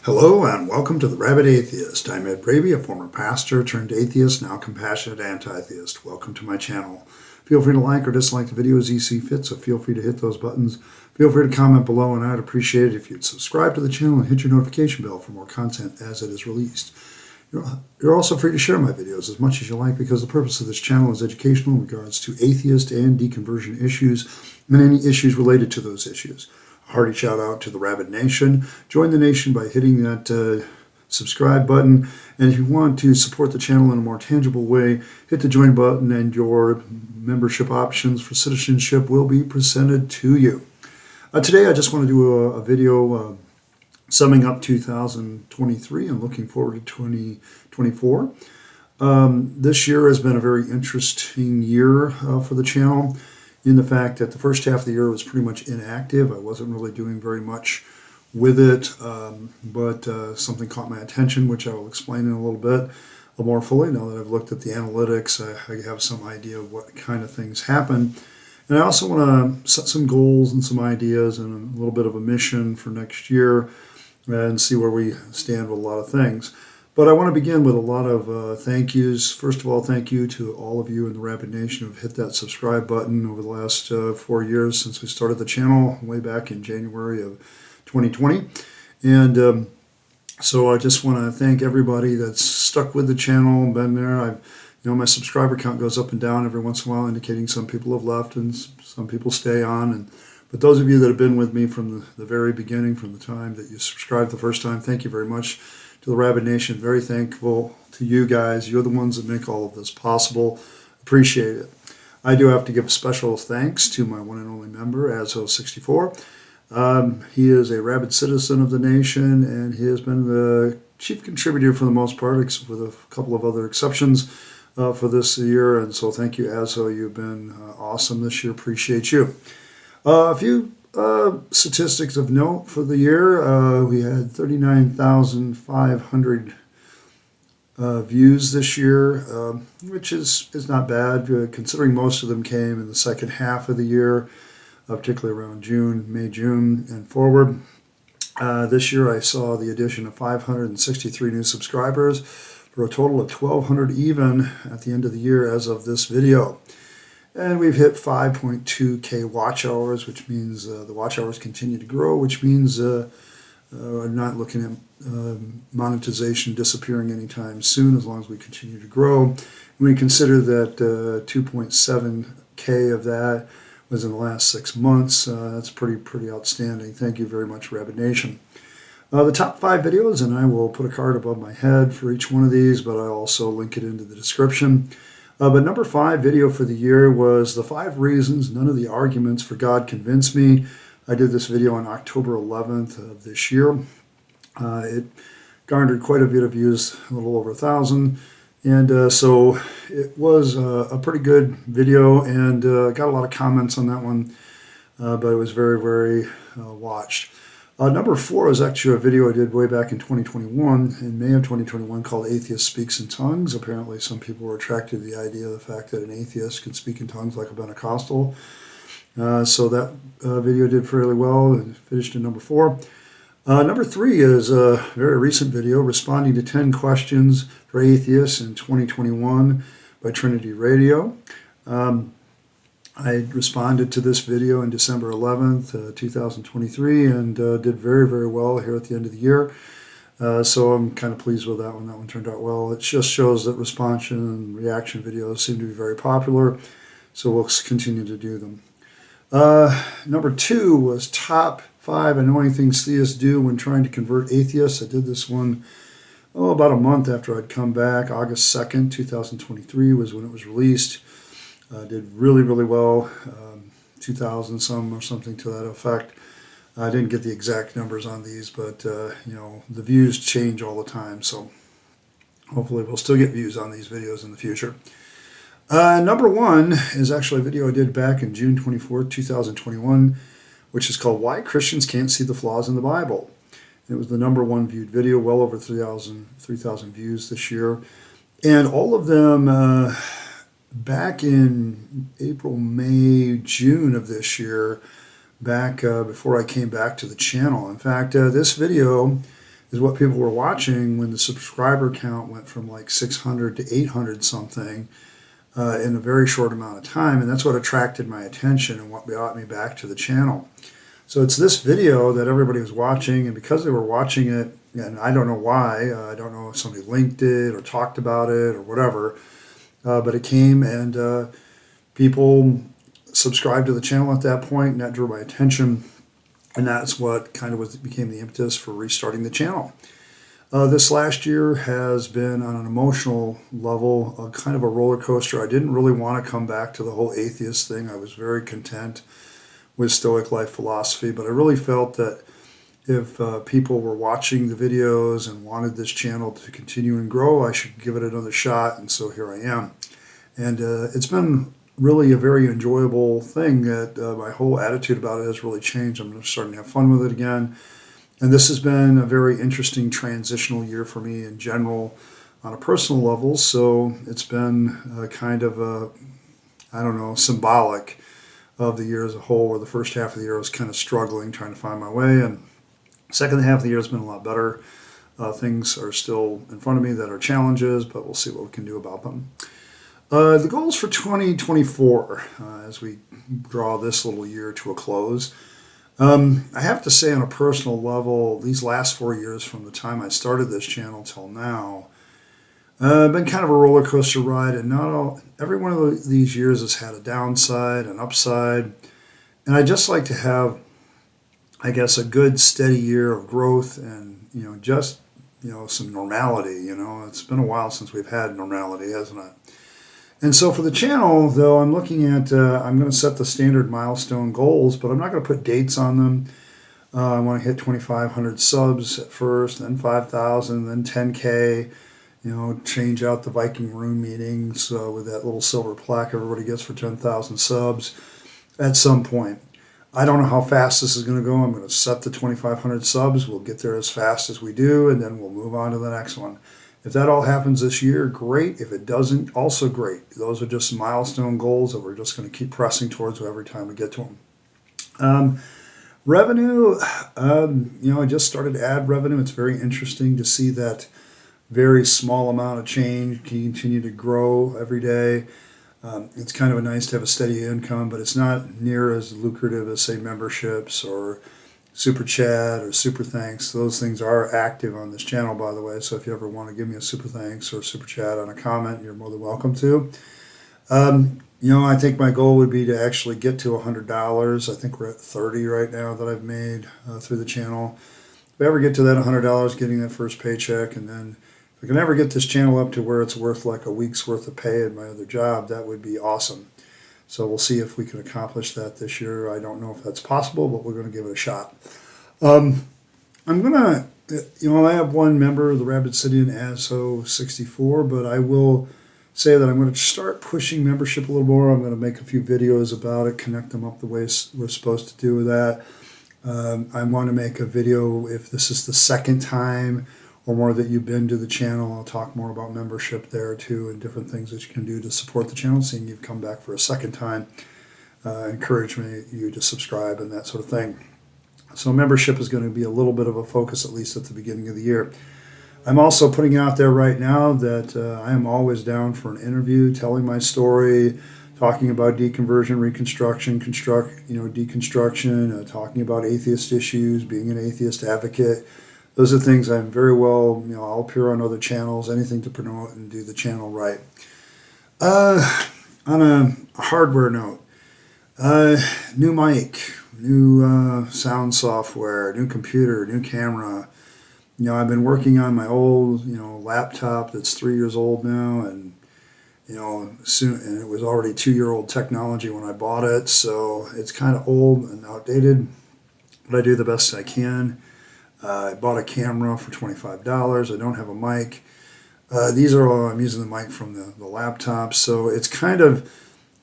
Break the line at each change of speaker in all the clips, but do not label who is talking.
Hello and welcome to the Rabyd Atheist. I'm Ed Rabyd, a former pastor turned atheist, now compassionate anti-theist. Welcome to my channel. Feel free to like or dislike the video as you see fit, so feel free to hit those buttons. Feel free to comment below, and I'd appreciate it if you'd subscribe to the channel and hit your notification bell for more content as it is released. You're also free to share my videos as much as you like, because the purpose of this channel is educational in regards to atheist and deconversion issues and any issues related to those issues. A hearty shout out to the Rabyd Nation. Join the nation by hitting that subscribe button, and if you want to support the channel in a more tangible way, hit the join button and your membership options for citizenship will be presented to you. Today I just want to do a video summing up 2023 and looking forward to 2024. This year has been a very interesting year for the channel, in the fact that the first half of the year was pretty much inactive. I wasn't really doing very much with it, but something caught my attention, which I will explain in a little bit more fully. Now that I've looked at the analytics, I have some idea of what kind of things happen. And I also want to set some goals and some ideas and a little bit of a mission for next year and see where we stand with a lot of things. But I want to begin with a lot of thank yous. First of all, thank you to all of you in the Rabyd Nation who have hit that subscribe button over the last 4 years since we started the channel way back in January of 2020. And so I just want to thank everybody that's stuck with the channel and been there. My subscriber count goes up and down every once in a while, indicating some people have left and some people stay on. But those of you that have been with me from the very beginning, from the time that you subscribed the first time, thank you very much. To the Rabyd Nation, very thankful to you guys. You're the ones that make all of this possible. Appreciate it. I do have to give special thanks to my one and only member, Azho64. He is a rabid citizen of the nation, and he has been the chief contributor for the most part, with a couple of other exceptions for this year. And so thank you, Azho. You've been awesome this year. Appreciate you. A few statistics of note for the year. We had 39,500 views this year, which is not bad, considering most of them came in the second half of the year, particularly around May, June, and forward. This year I saw the addition of 563 new subscribers for a total of 1,200 even at the end of the year as of this video. And we've hit 5.2K watch hours, which means the watch hours continue to grow, which means I'm not looking at monetization disappearing anytime soon, as long as we continue to grow. And we consider that 2.7K of that was in the last 6 months. That's pretty outstanding. Thank you very much, Rabyd Nation. The top 5 videos, and I will put a card above my head for each one of these, but I'll also link it into the description. But number 5 video for the year was the 5 reasons none of the arguments for God convince me. I did this video on October 11th of this year. It garnered quite a bit of views, a little over 1,000. And so it was a pretty good video, and got a lot of comments on that one, but it was very, very watched. Number 4 is actually a video I did way back in 2021, in May of 2021, called Atheist Speaks in Tongues. Apparently some people were attracted to the idea of the fact that an atheist can speak in tongues like a Pentecostal. So that video did fairly well and finished in number 4. Number 3 is a very recent video, Responding to 10 Questions for Atheists in 2021 by Trinity Radio. I responded to this video on December 11th, 2023, and did very, very well here at the end of the year. So I'm kind of pleased with that one. That one turned out well. It just shows that response and reaction videos seem to be very popular, so we'll continue to do them. Number 2 was top 5 annoying things theists do when trying to convert atheists. I did this one about a month after I'd come back. August 2nd, 2023 was when it was released. Did really, really well, 2,000 some or something to that effect. I didn't get the exact numbers on these, but the views change all the time, so hopefully we'll still get views on these videos in the future. Number 1 is actually a video I did back in June 24th, 2021, which is called Why Christians Can't See the Flaws in the Bible. It was the number 1 viewed video, well over 3,000 views this year, and all of them back in April, May, June of this year, back before I came back to the channel. In fact, this video is what people were watching when the subscriber count went from like 600 to 800 something in a very short amount of time, and that's what attracted my attention and what brought me back to the channel. So it's this video that everybody was watching, and because they were watching it, and I don't know why, I don't know if somebody linked it or talked about it or whatever, but it came and people subscribed to the channel at that point, and that drew my attention, and that's what kind of became the impetus for restarting the channel. This last year has been, on an emotional level, kind of a roller coaster. I didn't really want to come back to the whole atheist thing. I was very content with Stoic life philosophy, but I really felt that if people were watching the videos and wanted this channel to continue and grow, I should give it another shot, and so here I am. And it's been really a very enjoyable thing that my whole attitude about it has really changed. I'm starting to have fun with it again. And this has been a very interesting transitional year for me in general on a personal level. So it's been kind of a, I don't know, symbolic of the year as a whole, where the first half of the year I was kind of struggling, trying to find my way. And the second half of the year has been a lot better. Things are still in front of me that are challenges, but we'll see what we can do about them. The goals for 2024, as we draw this little year to a close, I have to say on a personal level, these last 4 years from the time I started this channel till now, been kind of a roller coaster ride, and every one of these years has had a downside, an upside, and I just like to have, I guess, a good steady year of growth and, just, some normality. It's been a while since we've had normality, hasn't it? And so for the channel, though, I'm looking at, I'm going to set the standard milestone goals, but I'm not going to put dates on them. I want to hit 2,500 subs at first, then 5,000, then 10K, change out the Viking room meetings with that little silver plaque everybody gets for 10,000 subs at some point. I don't know how fast this is going to go. I'm going to set the 2,500 subs. We'll get there as fast as we do, and then we'll move on to the next one. If that all happens this year, great. If it doesn't, also great. Those are just milestone goals that we're just going to keep pressing towards every time we get to them. Revenue, I just started ad revenue. It's very interesting to see that very small amount of change continue to grow every day. It's kind of nice to have a steady income, but it's not near as lucrative as, say, memberships or Super Chat or Super Thanks. Those things are active on this channel, by the way, so if you ever want to give me a Super Thanks or Super Chat on a comment, you're more than welcome to. I think my goal would be to actually get to $100. I think we're at 30 right now that I've made through the channel. If I ever get to that $100, getting that first paycheck, and then if I can ever get this channel up to where it's worth like a week's worth of pay at my other job, that would be awesome. So we'll see if we can accomplish that this year. I don't know if that's possible, but we're going to give it a shot. I'm going to, I have one member, the Rabyd ASO64, but I will say that I'm going to start pushing membership a little more. I'm going to make a few videos about it, connect them up the way we're supposed to do with that. I want to make a video if this is the second time or more that you've been to the channel. I'll talk more about membership there too, and different things that you can do to support the channel, seeing you've come back for a second time. Encourage you to subscribe and that sort of thing. So membership is going to be a little bit of a focus, at least at the beginning of the year. I'm also putting out there right now that I am always down for an interview, telling my story, talking about deconversion, reconstruction, deconstruction, talking about atheist issues, being an atheist advocate. Those are things I'm very well, I'll appear on other channels, anything to promote and do the channel right. On a hardware note, new mic, new sound software, new computer, new camera. I've been working on my old, laptop that's 3 years old now, and soon, and it was already 2-year-old technology when I bought it, so it's kind of old and outdated, but I do the best I can. I bought a camera for $25. I don't have a mic. These are all, I'm using the mic from the laptop, so it's kind of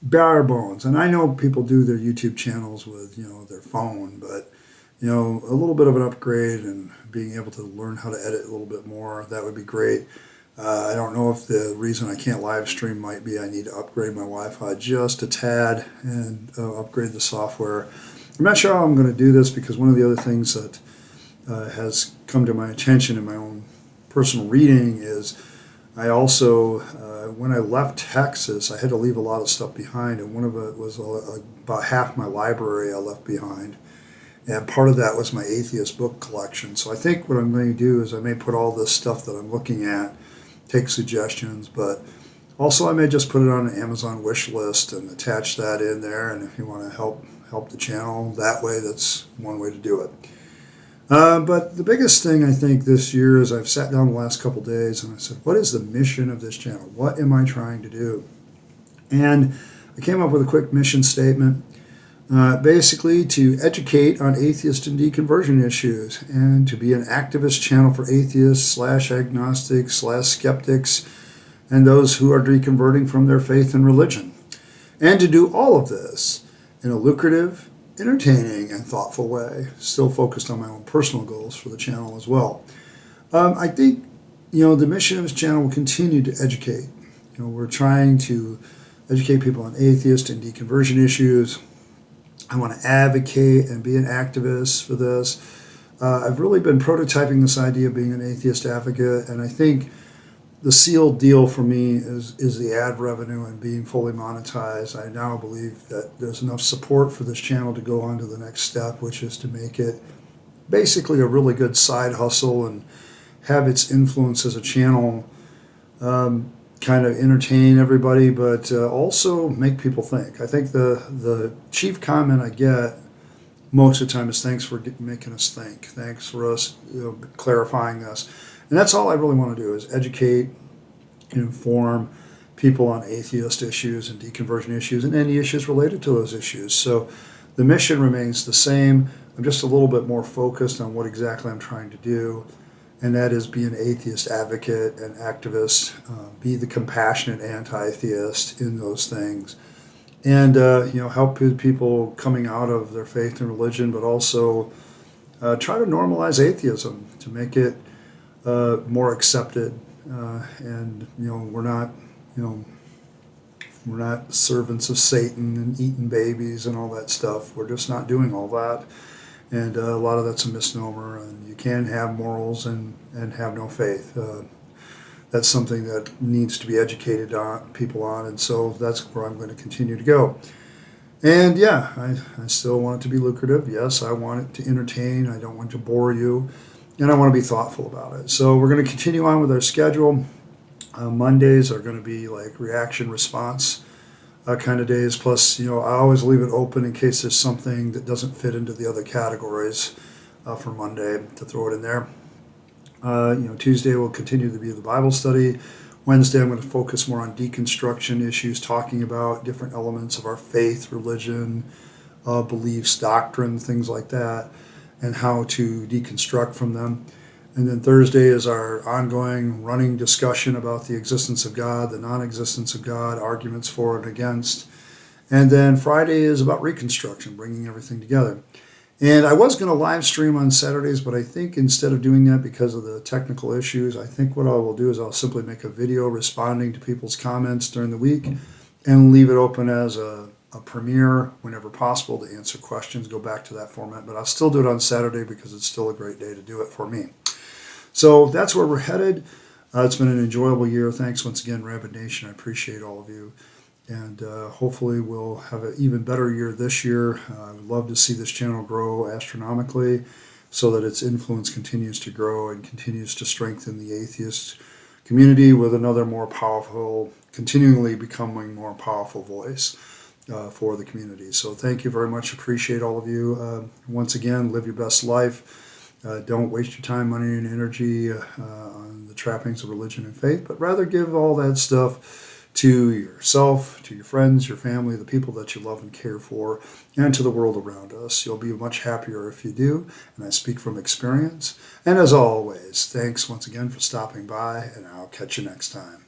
bare bones. And I know people do their YouTube channels with, their phone, but, a little bit of an upgrade and being able to learn how to edit a little bit more, that would be great. I don't know if the reason I can't live stream might be I need to upgrade my Wi-Fi just a tad and upgrade the software. I'm not sure how I'm going to do this, because one of the other things that has come to my attention in my own personal reading is I also, when I left Texas, I had to leave a lot of stuff behind, and one of it was about half my library I left behind. And part of that was my atheist book collection. So I think what I'm going to do is I may put all this stuff that I'm looking at, take suggestions, but also I may just put it on an Amazon wish list and attach that in there. And if you want to help the channel that way, that's one way to do it. But the biggest thing I think this year is I've sat down the last couple days and I said, what is the mission of this channel? What am I trying to do? And I came up with a quick mission statement. Basically to educate on atheist and deconversion issues and to be an activist channel for atheists / agnostics / skeptics and those who are deconverting from their faith and religion. And to do all of this in a lucrative, entertaining, and thoughtful way, still focused on my own personal goals for the channel as well. I think, the mission of this channel will continue to educate. We're trying to educate people on atheist and deconversion issues. I want to advocate and be an activist for this. I've really been prototyping this idea of being an atheist advocate, and I think the sealed deal for me is the ad revenue and being fully monetized. I now believe that there's enough support for this channel to go on to the next step, which is to make it basically a really good side hustle and have its influence as a channel kind of entertain everybody, but also make people think. I think the chief comment I get most of the time is thanks for making us think. Thanks for us clarifying this. And that's all I really want to do is educate and inform people on atheist issues and deconversion issues and any issues related to those issues. So the mission remains the same. I'm just a little bit more focused on what exactly I'm trying to do, and that is be an atheist advocate and activist, be the compassionate anti-theist in those things, and help people coming out of their faith and religion, but also try to normalize atheism to make it more accepted, and we're not servants of Satan and eating babies and all that stuff. We're just not doing all that, and a lot of that's a misnomer. And you can have morals and have no faith. That's something that needs to be educated on people on, and so that's where I'm going to continue to go. And yeah, I still want it to be lucrative. Yes, I want it to entertain. I don't want to bore you. And I want to be thoughtful about it. So we're going to continue on with our schedule. Mondays are going to be like reaction response kind of days. Plus, I always leave it open in case there's something that doesn't fit into the other categories for Monday to throw it in there. Tuesday will continue to be the Bible study. Wednesday I'm going to focus more on deconstruction issues, talking about different elements of our faith, religion, beliefs, doctrine, things like that, and how to deconstruct from them. And then Thursday is our ongoing running discussion about the existence of God, the non-existence of God, arguments for and against. And then Friday is about reconstruction, bringing everything together. And I was going to live stream on Saturdays, but I think instead of doing that because of the technical issues, I think what I will do is I'll simply make a video responding to people's comments during the week and leave it open as a premiere whenever possible to answer questions, go back to that format. But I'll still do it on Saturday because it's still a great day to do it for me. So that's where we're headed. It's been an enjoyable year. Thanks once again, Rabyd Nation. I appreciate all of you. And hopefully we'll have an even better year this year. I would love to see this channel grow astronomically so that its influence continues to grow and continues to strengthen the atheist community with another more powerful, continually becoming more powerful voice for the community. So thank you very much. Appreciate all of you. Once again, live your best life. Don't waste your time, money, and energy on the trappings of religion and faith, but rather give all that stuff to yourself, to your friends, your family, the people that you love and care for, and to the world around us. You'll be much happier if you do, and I speak from experience. And as always, thanks once again for stopping by, and I'll catch you next time.